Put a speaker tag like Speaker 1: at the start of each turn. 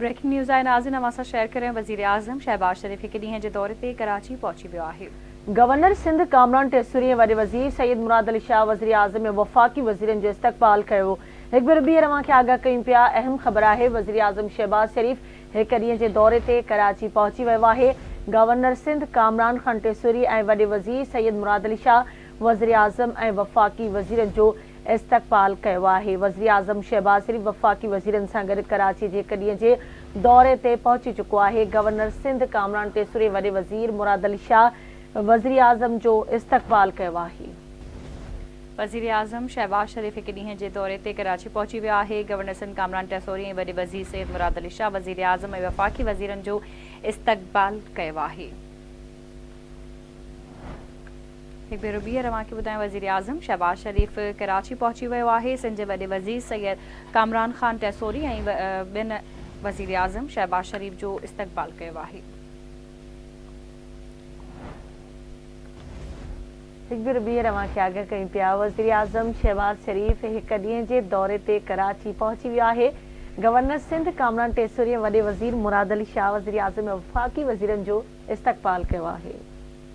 Speaker 1: Breaking news आहे नाज़िन अवां सां शेयर करें। वज़ीर आज़म शहबाज शरीफ हिकु ॾींहं जे दौरे ते कराची पहुची वियो आहे।
Speaker 2: गवर्नर सिंध कामरान टेसूरी वॾे वज़ीर सैयद मुराद अली शाह वज़ीर आज़म ऐं वफ़ाक़ी वज़ीरनि जो इस्तक़बाल कयो। हिकु भेरो ॿीहर अवां खे आगाह कयूं पिया। अहम ख़बर आहे, वज़ीर आज़म शहबाज शरीफ हिकु ॾींहं जे दौरे ते कराची पहुची वियो आहे। गवर्नर सिंध कामरान खान टेसूरी ऐं वॾे वज़ीर सैयद मुराद अली शाह वज़ीर आज़म ऐं वफ़ाक़ी वज़ीरनि जो इस्तक़बाल कयो आहे। वज़ीर आज़म शहबाज शरीफ वफ़ाक़ी वज़ीरनि सां गॾु कराची जे हिकु ॾींहं जे दौरे ते पहुची चुको आहे। गवर्नर सिंध कामरान टेसूरी वॾे वज़ीर मुराद अली शाह वज़ीर आज़म जो इस्तक़बाल कयो आहे।
Speaker 1: वज़ीर आज़म शहबाज शरीफ हिकु ॾींहं जे दौरे ते कराची पहुची वियो आहे। गवर्नर सिंध कामरान टेसूरी ऐं वॾे वज़ीर सैयद मुराद अली शाह वज़ीर आज़म ऐं वफ़ाक़ी वज़ीरनि जो इस्तक़बाल कयो आहे। हिकु भेरो ॿीहर अवां खे ॿुधायां, वज़ीर आज़म शहबाज शरीफ कराची पहुची वियो आहे। सिंध जे वॾे वज़ीर सैयद कामरान खान टेसूरी ऐं ॿिनि वज़ीर आज़म शहबाज शरीफ जो इस्तक़बाल कयो आहे।
Speaker 2: हिकु भेरो ॿीहर अवां खे आगाह कयूं पिया। वज़ीर आज़म शहबाज शरीफ हिकु ॾींहं जे दौरे ते कराची पहुची वियो आहे। गवर्नर सिंध कामरान टेसूरी ऐं वॾे वज़ीर मुराद अली शाह वज़ीर आज़म ऐं वफ़ाक़ी वज़ीरनि जो इस्तक़बाल कयो आहे।